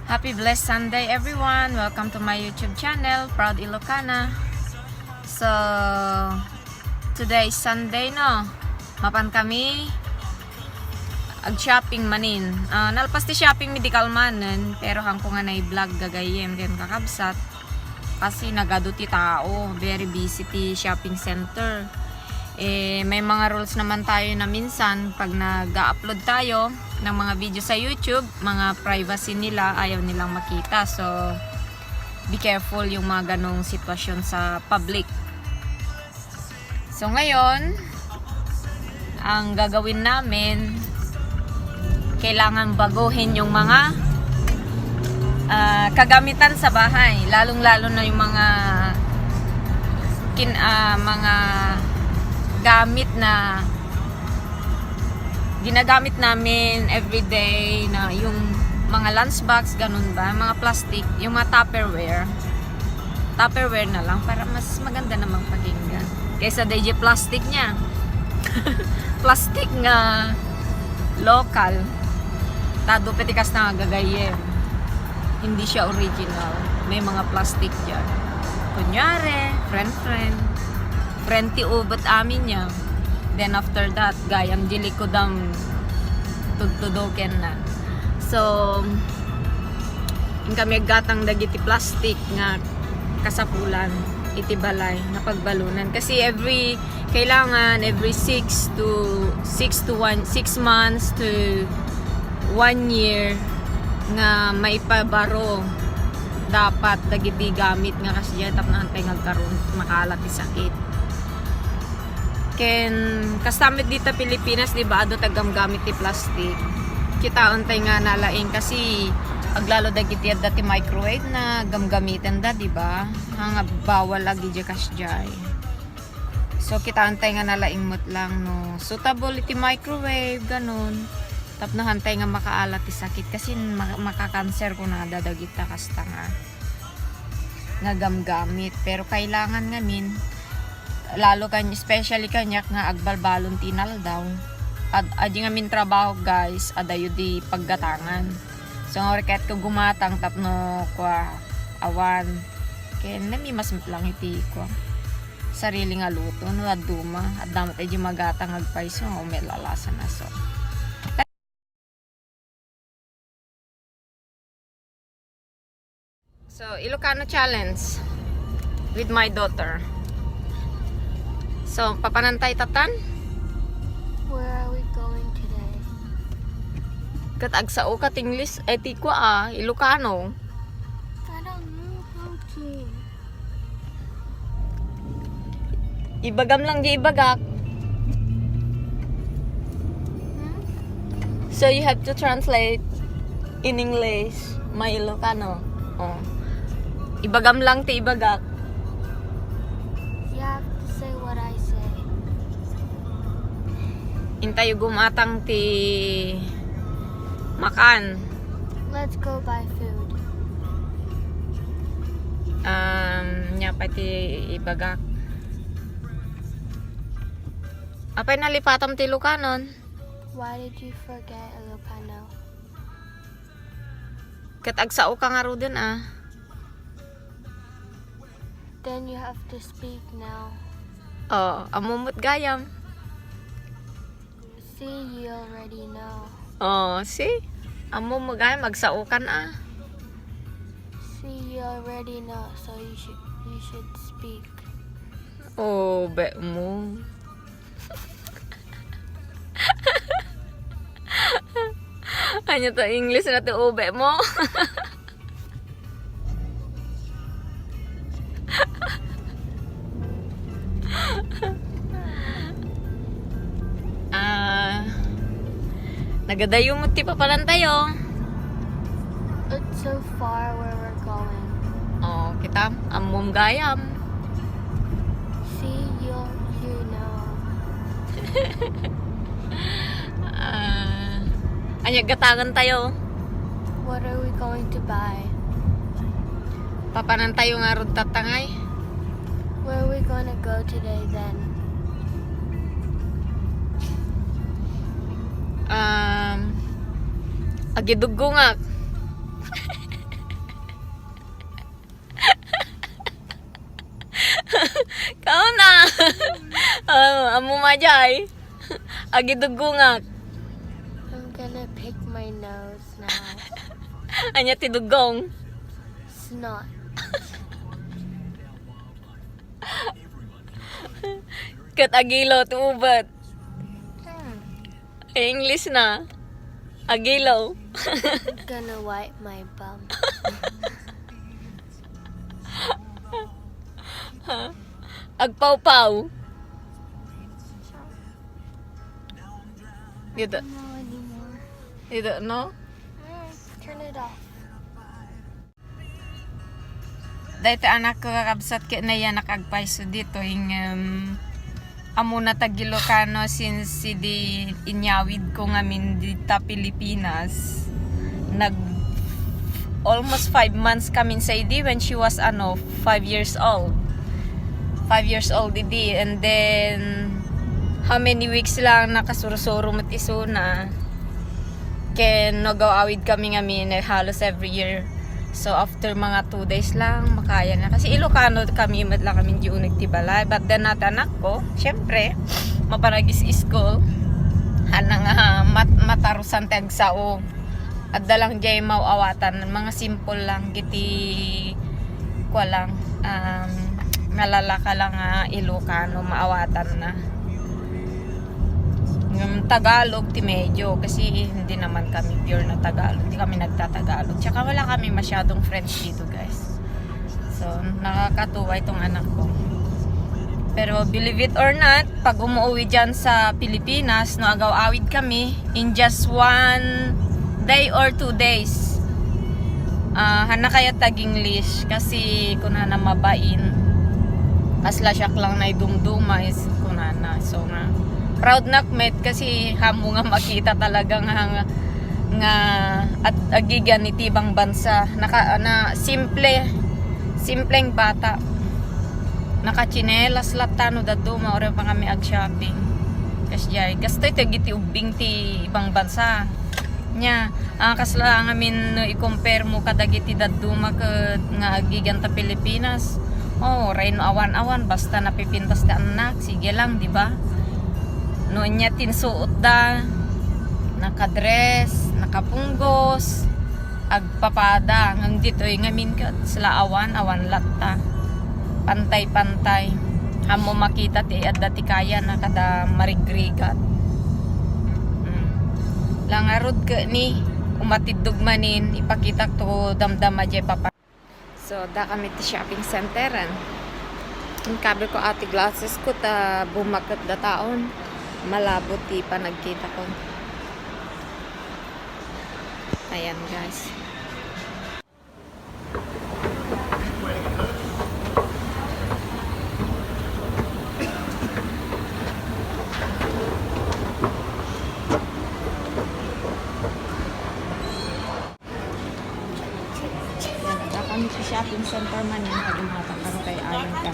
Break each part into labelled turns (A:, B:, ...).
A: Happy blessed Sunday everyone! Welcome to my YouTube channel, Proud Ilocana. So, today is Sunday no. Mapan kami ag-shopping manin. Nalpas ti shopping medical manen, pero hangko nga na-vlog gagayem din kakabsat. Kasi nagaduti tao, very busy ti shopping center. May mga rules naman tayo na minsan pag nag-upload tayo ng mga video sa YouTube, mga privacy nila ayaw nilang makita, so be careful yung mga ganong sitwasyon sa public. So ngayon ang gagawin namin, kailangan baguhin yung mga kagamitan sa bahay, lalong lalo na yung mga mga gamit na ginagamit namin everyday, na yung mga lunchbox, ganun ba, mga plastic, yung mga Tupperware na lang para mas maganda namang pakinggan kaysa DJ plastic niya. Plastic nga local, tado petikas na gagayem, hindi siya original, may mga plastic dyan. Kunyari friend ti ubot amin niya. Then after that, gayam dili ko dam tudtudoken na. So, in kami gatang dagiti plastic nga kasapulan, iti balay na pagbalunan. Kasi kailangan every 6 months to 1 year nga maipabaro dapat dagiti gamit nga kasi dyan tap na hantay ngagkaroon makalat ti sakit. Ken kastamit dito Pilipinas, di ba, ado tagamgamit ti plastic. Kita untay nga nalaing kasi aglalo dagiti adda ti microwave na gamgamitan da, di ba? Nga bawal agi di kasjay. So kita untay nga nalaing mot lang no. Suitable iti microwave ganun. Tap na hantay nga makaalat ti sakit kasi makakanser ko na dagita kasta nga gamgamit. Pero kailangan nga min lalo kanya, especially kanyak nga agbalbalon tinal daw. Adi nga min trabaho guys, adayo di paggatangan. So nga rekat ko gumatang tapno kwa awan. Kaya nami mas lang iti kwa sarili nga luto no aduma at damat ay di magatang agpaiso o may lalasa na so. So Ilocano challenge with my daughter. So, papanantay tatan?
B: Where are we going today?
A: Katagsao kat English, ti kwa Ilocano.
B: I don't know how to.
A: Ibagam lang di ibagak. So, you have to translate in English, my Ilocano. Oh. Ibagam lang ti ibagak.
B: You have to say what I say.
A: Intayo gumatang ti makan.
B: Let's go buy food.
A: Nya pati ibagak. Apay nalipatam ti Ilocanon?
B: Why did you forget Ilocano?
A: Katagsao ka nga ro dun
B: Then you have to speak now.
A: Oh, amumot gayam.
B: See, you already know.
A: Oh, see? Amo mo gayam magsao ka na.
B: See, you already know, so you should speak.
A: Oh, be mo. Ano to English na to ube mo? Nagadayo mo ti papalan tayo.
B: It's so far where we're going.
A: Oh, kita amom gayam.
B: See, you know.
A: Anyag gatangan tayo.
B: What are we going to buy?
A: Papanan tayo nga rod tatangay.
B: Where are we gonna go today then?
A: Agidugo nga. Amo majay. Agi dugungak.
B: I'm gonna pick my nose now.
A: Anya ti dugong.
B: Snot.
A: Kat agilo tuubat.
B: Hmm.
A: English na. Agilo.
B: I'm gonna wipe my bum.
A: Agpaw-paw. Dito.
B: No anymore.
A: Dito, no?
B: Turn it off.
A: Dahito anak ko kakabsat ka na yan nakagpaiso dito hing amo na tagilokano since si di inyawid ko ngamin dito Pilipinas. Nag almost 5 months kami sa idi when she was 5 years old. 5 years old idi, and then how many weeks lang nakasurusuro mat iso na ken nagaawid kami ngamin halos every year. So after mga 2 days lang makaya na kasi Ilocano kami mat lang kami di unig tibalay, but then anak ko syempre maparagis school hanang matarusan tag sao at dalang jay mauawatan mga simple lang giti ko lang nalalaka lang Ilocano maawatan na yung Tagalog ti medyo kasi hindi naman kami pure na Tagalog, hindi kami nagtatagalog, tsaka wala kami masyadong French dito guys, so nakakatuwa itong anak ko. Pero believe it or not, pag umuwi dyan sa Pilipinas, no, agaw-awid kami in just 1 day or 2 days. Hana kaya tag-English kasi kunana mabain. Kasla siya lang na idumduma is kunana. So nga, proud na met kasi hamo nga makita talaga nga at agigan ni tibang bansa. Na simpleng bata. Nakachinelas latano daduma ore pa kami ag-shopping. Kasi jay, gasto ito giti ubing ti ibang bansa. Nya, kasla ngamin i-compare mo kadagiti daduma ka nga agigan ta Pilipinas. Oh, rain awan-awan basta napipintas ta anak, sige lang, di ba? No nya tinsuot da, nakadress, nakapunggos, agpapada ngang dito ngamin ka sila awan latta. Pantay-pantay. Hamo makita ti adda ti kaya na kada marigrigat. Langarod ka ni umatidog manin ipakita to damdama jay papa. So da kami ti shopping centeran. Ang kabe ko ati glasses ko ta bumakat da taon. Malabo ti pa nagkita ko. Ayan guys. Kami sa shopping center man yung pag-umata karo kay Ayon ka.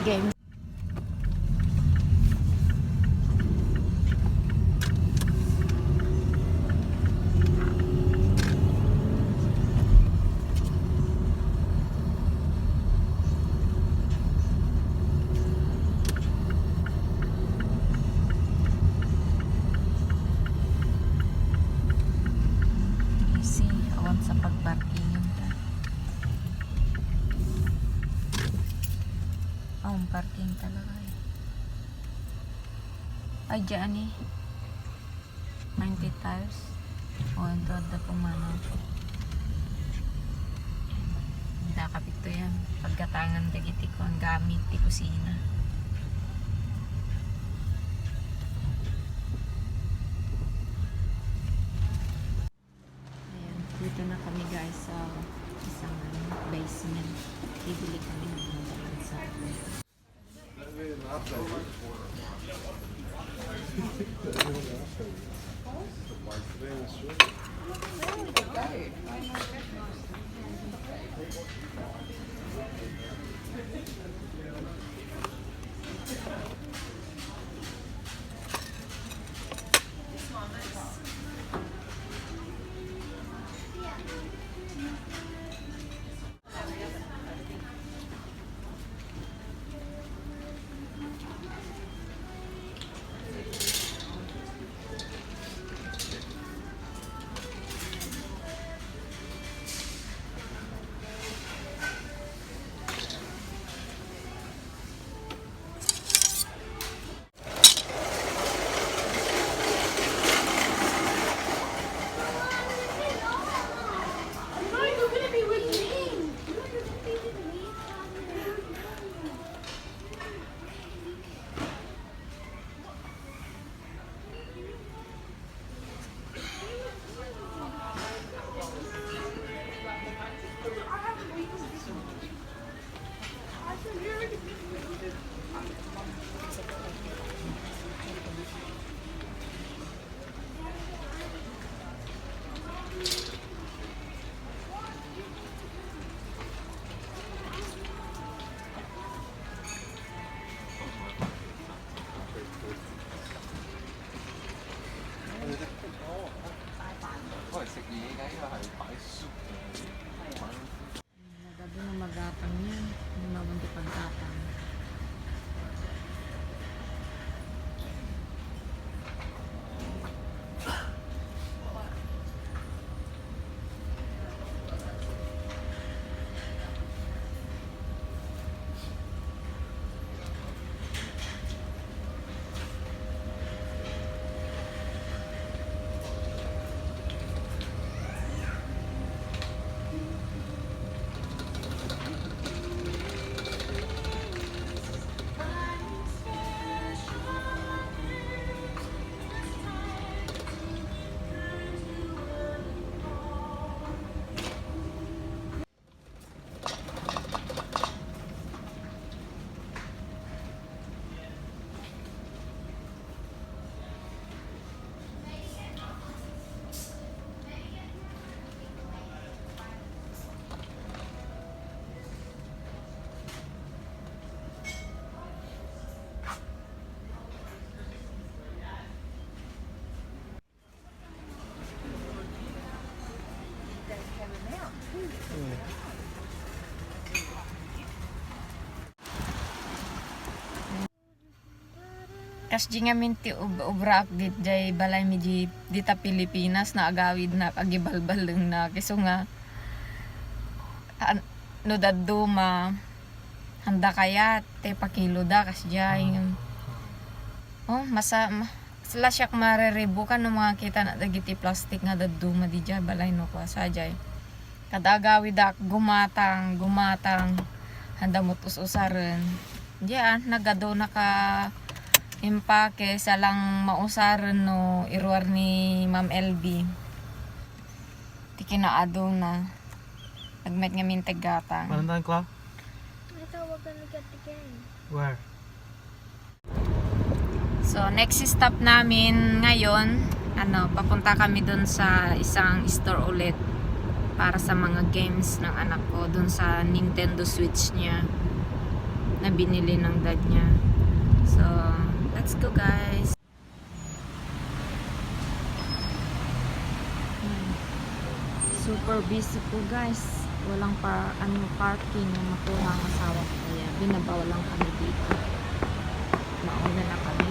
A: Games. Sa pagparking ta. Parking talaga. Ay, dyan eh. 90 tires. Ito ada pumanaw. Nakapit to yan. Pagkatangan dagiti ko ang gamit di kusina. Dito na kami guys sa isang basement. Bibili kami ng mga bansa. Nagado na magapang yan. Hindi mabanti pagkapang. Kas di nga minti ubra update jay balay mi dita Pilipinas na agawid na kagibalbaleng na kiso nga no daddo ma handa kaya te pakilo da kas jay oh sila siyak mareribukan no mga kita na dagiti plastic nga daddo ma di jay balay no kwa sa jay kada agawid da gumatang handa mo usaran diyan nagado na ka impake sa lang mausaran no iruar ni Ma'am LB. Tikinaado na. Nagmet nga mintag gata.
C: Manandan ko?
B: I thought we're gonna get the game.
C: Where?
A: So next stop namin ngayon, papunta kami dun sa isang store ulit para sa mga games ng anak ko dun sa Nintendo Switch niya na binili ng dad niya. So let's go guys. Super busy po guys. Walang parking na makuha ang asawa ko kaya binabawa lang kami dito. Mauna na kami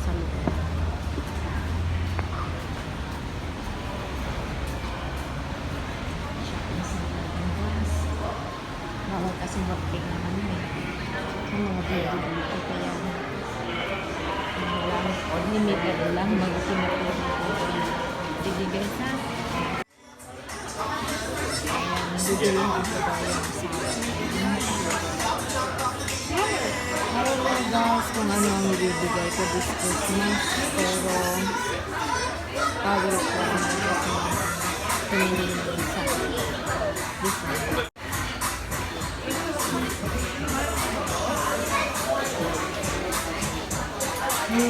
A: sa loob. Shopping center guys. Bawal kasi working naman eh. Yung mga baby dito kaya limited lang mag-simapin sige guys ha ayan bibili ko ba yung sa akin guys kung ano ang ibibigay ko this Christmas pero power ko ang pinili sa this one. And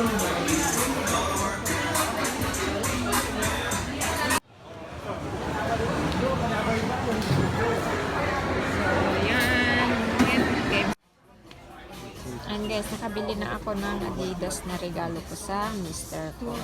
A: guys, nakabili na ako ng Adidas na regalo ko sa Mr. ko.